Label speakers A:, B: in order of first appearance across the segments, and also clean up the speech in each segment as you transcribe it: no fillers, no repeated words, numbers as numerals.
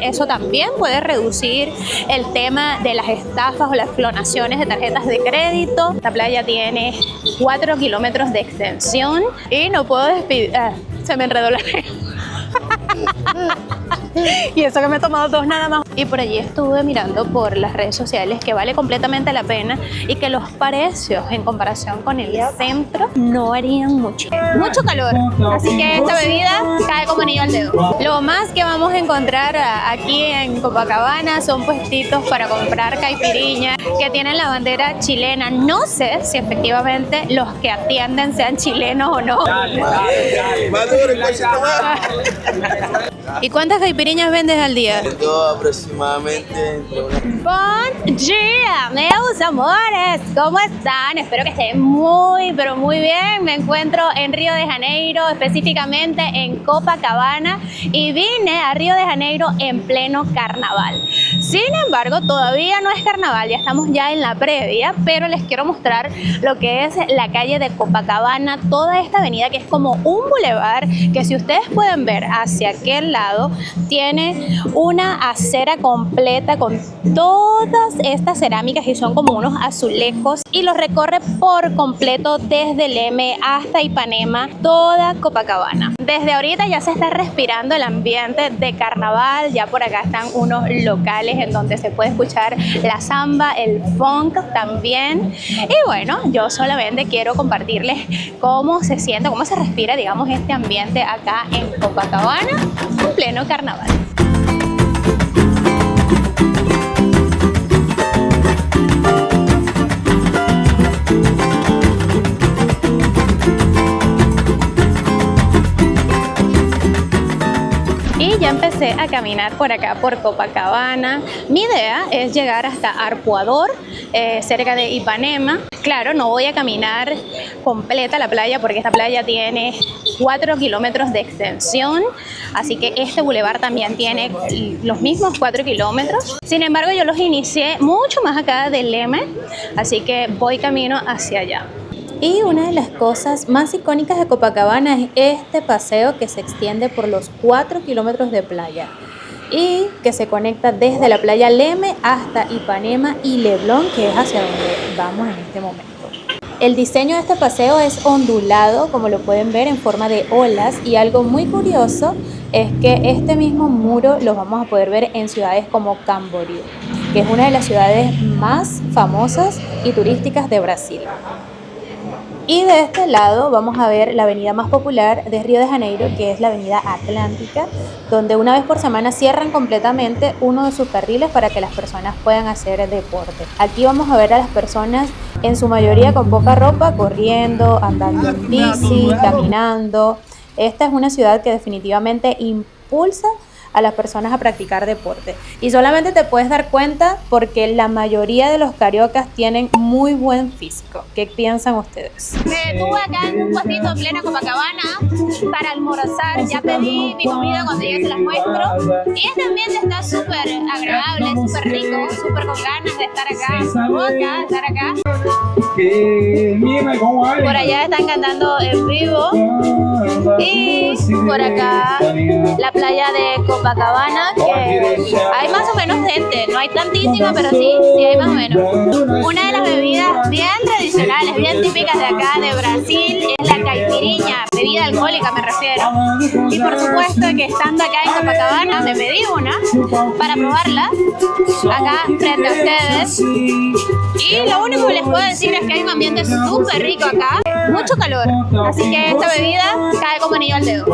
A: Eso también puede reducir el tema de las estafas o las clonaciones de tarjetas de crédito. Esta playa tiene 4 kilómetros de extensión y no puedo despedir... se me enredó la lengua. Y eso que me he tomado 2 nada más. Y por allí estuve mirando por las redes sociales que vale completamente la pena y que los precios en comparación con el centro no harían mucho calor, así que esta bebida cae como anillo al dedo. Lo más que vamos a encontrar aquí en Copacabana son puestitos para comprar caipiriña que tienen la bandera chilena. No sé si efectivamente los que atienden sean chilenos o no. ¿Y cuántas caipiriñas vendes al día?
B: Aproximadamente entre unas...
A: Buen día, meus amores, ¿cómo están? Espero que estén muy, pero muy bien. Me encuentro en Río de Janeiro, específicamente en Copacabana, y vine a Río de Janeiro en pleno carnaval. Sin embargo, todavía no es carnaval, ya estamos ya en la previa, pero les quiero mostrar lo que es la calle de Copacabana, toda esta avenida que es como un bulevar, que si ustedes pueden ver hacia aquel lado, tiene una acera completa con todas estas cerámicas y son como unos azulejos, y los recorre por completo desde el M hasta Ipanema, toda Copacabana. Desde ahorita ya se está respirando el ambiente de carnaval. Ya por acá están unos locales en donde se puede escuchar la samba, el funk también. Y bueno, yo solamente quiero compartirles cómo se siente, cómo se respira, digamos, este ambiente acá en Copacabana en pleno carnaval. Y ya empecé a caminar por acá, por Copacabana. Mi idea es llegar hasta Arpoador, cerca de Ipanema. Claro, no voy a caminar completa la playa porque esta playa tiene 4 kilómetros de extensión, así que este bulevar también tiene los mismos 4 kilómetros. Sin embargo, yo los inicié mucho más acá del M, así que voy camino hacia allá. Y una de las cosas más icónicas de Copacabana es este paseo que se extiende por los 4 kilómetros de playa y que se conecta desde la playa Leme hasta Ipanema y Leblon, que es hacia donde vamos en este momento. El diseño de este paseo es ondulado, como lo pueden ver, en forma de olas, y algo muy curioso es que este mismo muro lo vamos a poder ver en ciudades como Camboriú, que es una de las ciudades más famosas y turísticas de Brasil. Y de este lado vamos a ver la avenida más popular de Río de Janeiro, que es la avenida Atlántica, donde una vez por semana cierran completamente uno de sus carriles para que las personas puedan hacer deporte. Aquí vamos a ver a las personas en su mayoría con poca ropa, corriendo, andando en bici, caminando. Esta es una ciudad que definitivamente impulsa a las personas a practicar deporte, y solamente te puedes dar cuenta porque la mayoría de los cariocas tienen muy buen físico. ¿Qué piensan ustedes? Me detuve acá en un puestito en plena Copacabana para almorzar. Ya pedí mi comida, cuando llegue se las muestro, y este ambiente está súper agradable, súper rico, súper con ganas de estar acá, Por allá están cantando en vivo, y por acá la playa de Copacabana, que hay más o menos gente, no hay tantísima, pero sí hay más o menos. Una de las bebidas bien tradicionales, bien típicas de acá de Brasil es la caipiriña, bebida alcohólica me refiero. Y por supuesto que estando acá en Copacabana me pedí una para probarla acá frente a ustedes. Y lo único que les puedo decir es que hay un ambiente súper rico acá, mucho calor, así que esta bebida cae como anillo al dedo.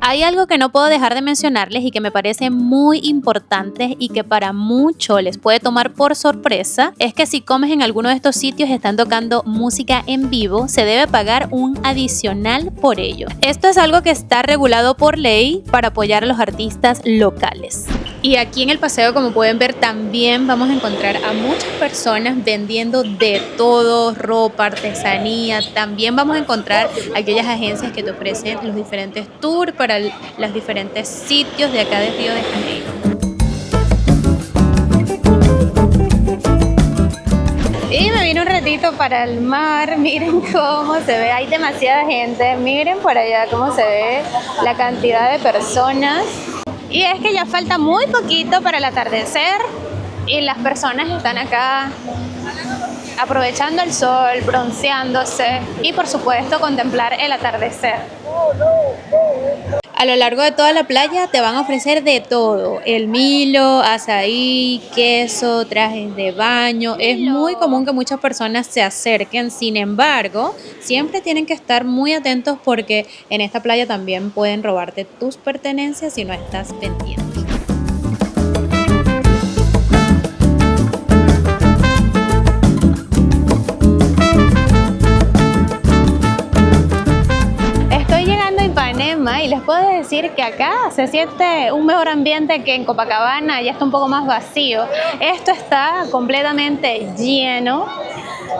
A: Hay algo que no puedo dejar de mencionarles y que me parece muy importante y que para muchos les puede tomar por sorpresa, es que si comes en alguno de estos sitios y están tocando música en vivo, se debe pagar un adicional por ello. Esto es algo que está regulado por ley para apoyar a los artistas locales. Y aquí en el paseo, como pueden ver, también vamos a encontrar a muchas personas vendiendo de todo, ropa, artesanía. También vamos a encontrar aquellas agencias que te ofrecen los diferentes tours para los diferentes sitios de acá de Río de Janeiro. Y me vine un ratito solito para el mar. Miren cómo se ve, hay demasiada gente. Miren por allá cómo se ve la cantidad de personas. Y es que ya falta muy poquito para el atardecer y las personas están acá aprovechando el sol, bronceándose y por supuesto contemplar el atardecer. A lo largo de toda la playa te van a ofrecer de todo, el Milo, azaí, queso, trajes de baño. Es muy común que muchas personas se acerquen, sin embargo, siempre tienen que estar muy atentos porque en esta playa también pueden robarte tus pertenencias si no estás pendiente. Y les puedo decir que acá se siente un mejor ambiente que en Copacabana, ya está un poco más vacío. Esto está completamente lleno.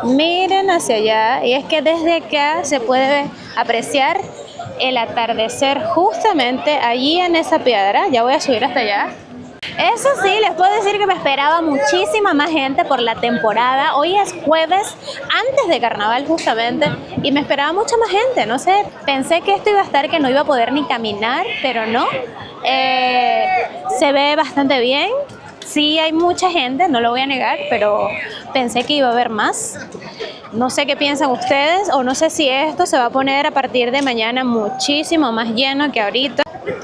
A: Miren hacia allá y es que desde acá se puede apreciar el atardecer justamente allí en esa piedra. Ya voy a subir hasta allá. Eso sí, les puedo decir que me esperaba muchísima más gente por la temporada. Hoy es jueves, antes de carnaval justamente, y me esperaba mucha más gente. No sé, pensé que esto iba a estar, que no iba a poder ni caminar, pero no. Se ve bastante bien. Sí hay mucha gente, no lo voy a negar, pero pensé que iba a haber más. No sé qué piensan ustedes, o no sé si esto se va a poner a partir de mañana muchísimo más lleno que ahorita.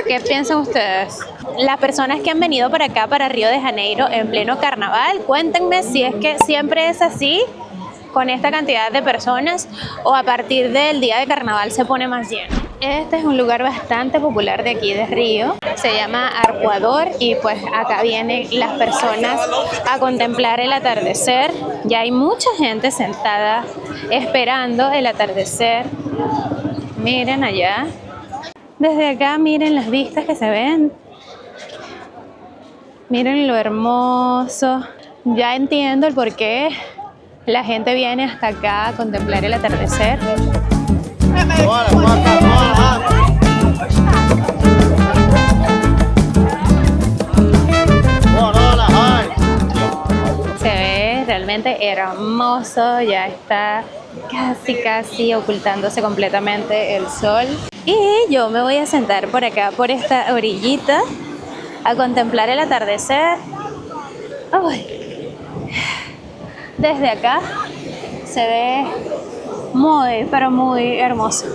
A: ¿Qué piensan ustedes? Las personas que han venido para acá, para Río de Janeiro, en pleno carnaval, cuéntenme si es que siempre es así, con esta cantidad de personas, o a partir del día de carnaval se pone más lleno. Este es un lugar bastante popular de aquí de Río, se llama Arpoador y pues acá vienen las personas a contemplar el atardecer. Ya hay mucha gente sentada esperando el atardecer. Miren allá. Desde acá miren las vistas que se ven. Miren lo hermoso. Ya entiendo el por qué la gente viene hasta acá a contemplar el atardecer. Se ve realmente hermoso, ya está casi ocultándose completamente el sol. Y yo me voy a sentar por acá, por esta orillita, a contemplar el atardecer. Ay. Desde acá se ve muy, pero muy hermoso.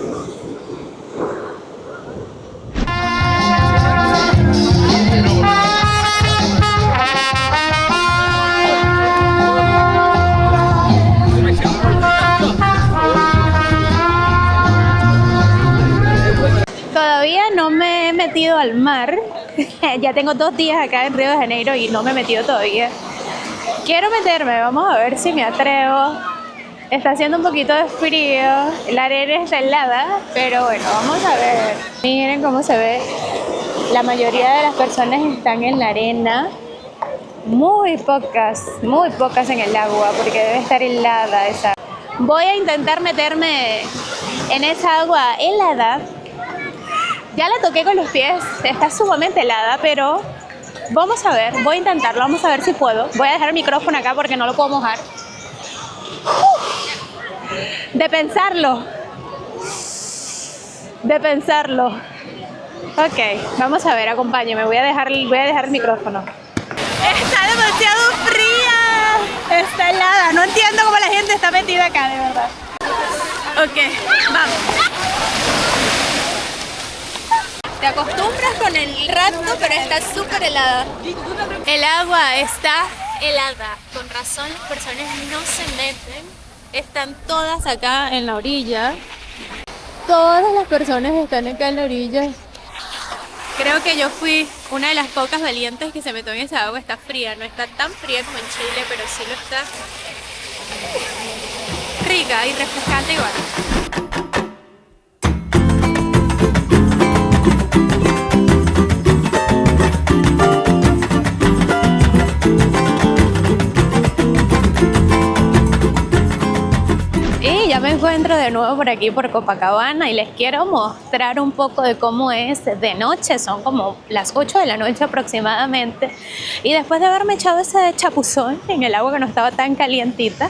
A: Todavía no me he metido al mar. Ya tengo 2 días acá en Río de Janeiro y no me he metido todavía. Quiero meterme, vamos a ver si me atrevo. Está haciendo un poquito de frío, la arena está helada, pero bueno, vamos a ver. Miren cómo se ve. La mayoría de las personas están en la arena. Muy pocas en el agua, porque debe estar helada esa. Voy a intentar meterme en esa agua helada. Ya la toqué con los pies, está sumamente helada, pero vamos a ver, voy a intentarlo, vamos a ver si puedo. Voy a dejar el micrófono acá porque no lo puedo mojar. De pensarlo. Ok, vamos a ver, acompáñeme, voy a dejar el micrófono. Está demasiado fría, está helada, no entiendo cómo la gente está metida acá, de verdad. Ok, vamos. Te acostumbras con el rato, pero está súper helada. El agua está helada. Con razón las personas no se meten. Están todas acá en la orilla. Todas las personas están acá en la orilla. Creo que yo fui una de las pocas valientes que se metió en esa agua. Está fría, no está tan fría como en Chile, pero sí lo está. Rica y refrescante igual. Ya me encuentro de nuevo por aquí por Copacabana y les quiero mostrar un poco de cómo es de noche. Son como las 8 de la noche aproximadamente y después de haberme echado ese chapuzón en el agua que no estaba tan calientita,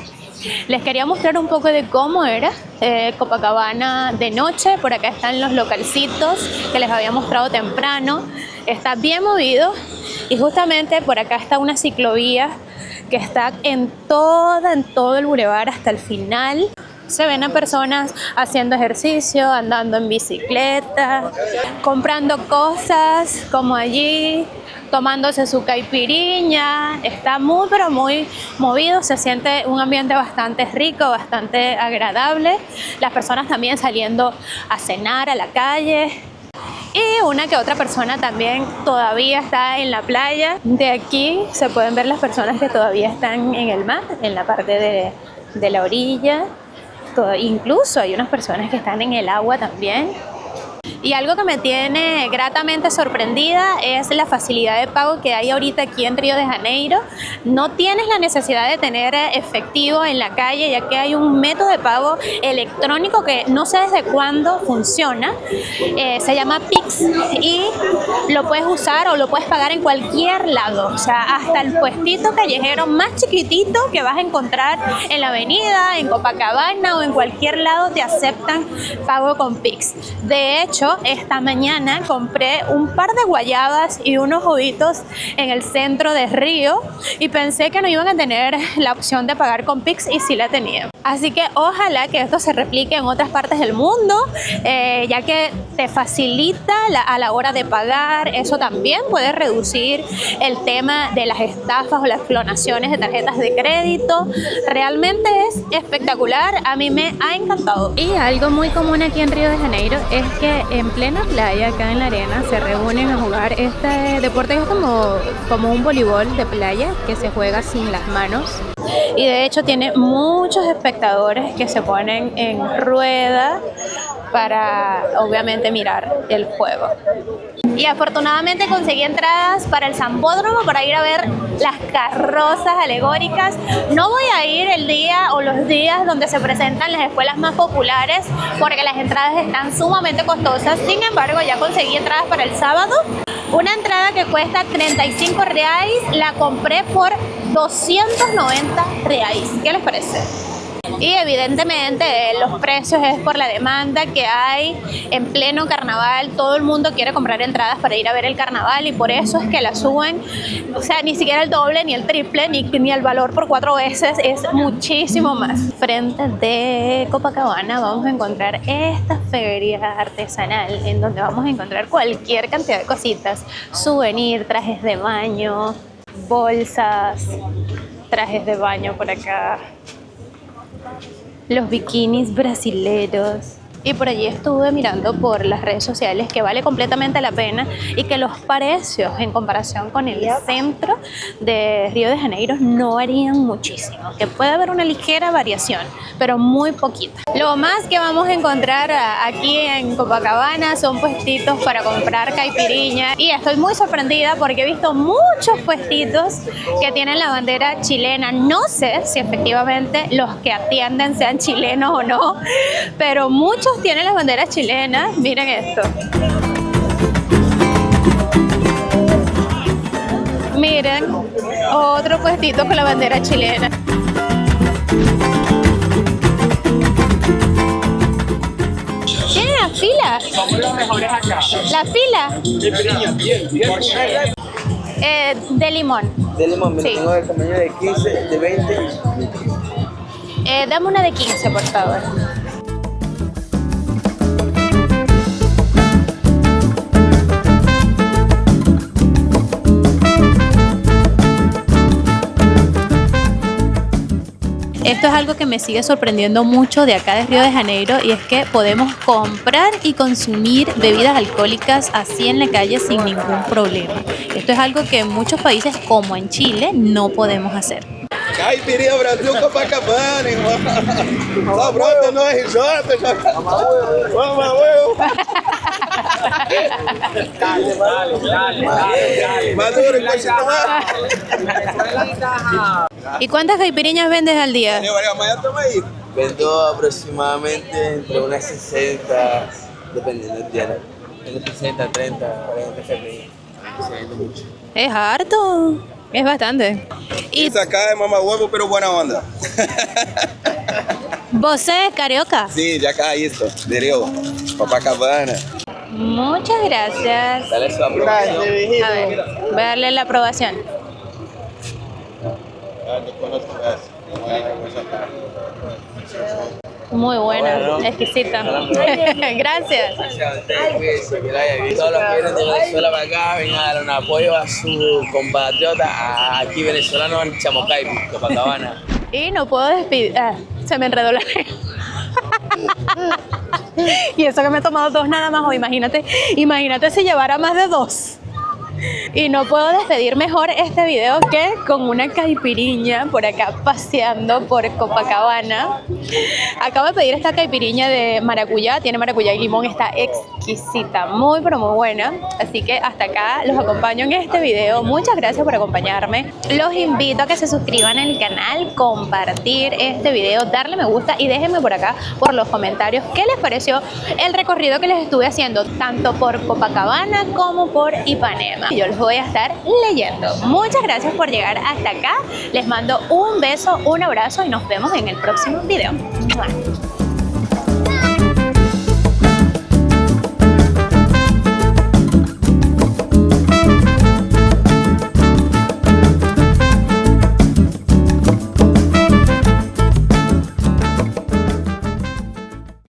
A: Les quería mostrar un poco de cómo era Copacabana de noche. Por acá están los localcitos que les había mostrado temprano. Está bien movido y justamente por acá está una ciclovía que está en todo el bulevar hasta el final. Se ven a personas haciendo ejercicio, andando en bicicleta, comprando cosas como allí, tomándose su caipiriña. Está muy pero muy movido, se siente un ambiente bastante rico, bastante agradable. Las personas también saliendo a cenar a la calle. Y una que otra persona también todavía está en la playa. De aquí se pueden ver las personas que todavía están en el mar, en la parte de la orilla. Incluso hay unas personas que están en el agua también. Y algo que me tiene gratamente sorprendida es la facilidad de pago que hay ahorita aquí en Río de Janeiro. No tienes la necesidad de tener efectivo en la calle, ya que hay un método de pago electrónico que no sé desde cuándo funciona. Se llama Pix y lo puedes usar o lo puedes pagar en cualquier lado. O sea, hasta el puestito callejero más chiquitito que vas a encontrar en la avenida, en Copacabana o en cualquier lado te aceptan pago con Pix. De hecho, esta mañana compré un par de guayabas y unos juguitos en el centro de Río y pensé que no iban a tener la opción de pagar con Pix y sí la tenían. Así que ojalá que esto se replique en otras partes del mundo, ya que te facilita a la hora de pagar. Eso también puede reducir el tema de las estafas o las clonaciones de tarjetas de crédito. Realmente es espectacular, a mí me ha encantado. Y algo muy común aquí en Río de Janeiro es que en plena playa, acá en la arena, se reúnen a jugar este deporte que es como un voleibol de playa que se juega sin las manos. Y de hecho tiene muchos espectadores que se ponen en rueda para obviamente mirar el juego. Y afortunadamente conseguí entradas para el Sambódromo para ir a ver las carrozas alegóricas. No voy a ir el día o los días donde se presentan las escuelas más populares porque las entradas están sumamente costosas. Sin embargo, ya conseguí entradas para el sábado. Una entrada que cuesta 35 reais, la compré por 290 reais. ¿Qué les parece? Y evidentemente los precios es por la demanda que hay en pleno carnaval. Todo el mundo quiere comprar entradas para ir a ver el carnaval y por eso es que la suben. O sea, ni siquiera el doble, ni el triple, ni el valor por 4 veces, es muchísimo más. Frente de Copacabana vamos a encontrar esta feria artesanal en donde vamos a encontrar cualquier cantidad de cositas. Souvenir, trajes de baño, bolsas, trajes de baño por acá. Los bikinis brasileros. Y por allí estuve mirando por las redes sociales que vale completamente la pena y que los precios en comparación con el centro de Río de Janeiro no varían muchísimo, que puede haber una ligera variación, pero muy poquita. Lo más que vamos a encontrar aquí en Copacabana son puestitos para comprar caipiriña y estoy muy sorprendida porque he visto muchos puestitos que tienen la bandera chilena. No sé si efectivamente los que atienden sean chilenos o no, pero muchos tienen las banderas chilenas. Miren esto. Miren, otro puestito con la bandera chilena. ¿Tienen la fila?
C: Somos los mejores acá.
A: ¿La fila? De limón.
B: De limón,
A: Sí.
B: tengo el tamaño de 15, de 20 y...
A: Dame una de 15, por favor. Esto es algo que me sigue sorprendiendo mucho de acá de Río de Janeiro y es que podemos comprar y consumir bebidas alcohólicas así en la calle sin ningún problema. Esto es algo que en muchos países como en Chile no podemos hacer.
D: Caipirinha Brasil Copacabana, irmão. Só brota no RJ. Vamos, huevo. Maduro,
A: ¿Y cuántas caipiriñas vendes al día?
B: Vendo aproximadamente entre unas 60, dependiendo del día. Entre 60, 30, 40 caipirinhas. Se vende mucho.
A: Es harto. Es bastante. Y
D: Esa acá es mamá huevo, pero buena onda.
A: você es carioca.
D: Sí, de acá, esto, de Río, Copacabana.
A: Muchas gracias.
D: Dale su aprobación.
A: A ver, voy a darle la aprobación. Muy buena, exquisita. Gracias.
B: Todos los que vienen de Venezuela para acá, vengan a dar un apoyo a su compatriota aquí venezolano en Chamokai, Copacabana.
A: Y no puedo despedir. Se me enredó la lengua. Y eso que me he tomado 2 nada más. O imagínate si llevara más de 2. Y no puedo despedir mejor este video que con una caipiriña por acá paseando por Copacabana. Acabo de pedir esta caipiriña de maracuyá, tiene maracuyá y limón, está exquisita, muy pero muy buena. Así que hasta acá los acompaño en este video. Muchas gracias por acompañarme. Los invito a que se suscriban al canal, compartir este video, darle me gusta y déjenme por acá por los comentarios qué les pareció el recorrido que les estuve haciendo tanto por Copacabana como por Ipanema. Yo los voy a estar leyendo. Muchas gracias por llegar hasta acá. Les mando un beso, un abrazo y nos vemos en el próximo video. ¡Mua!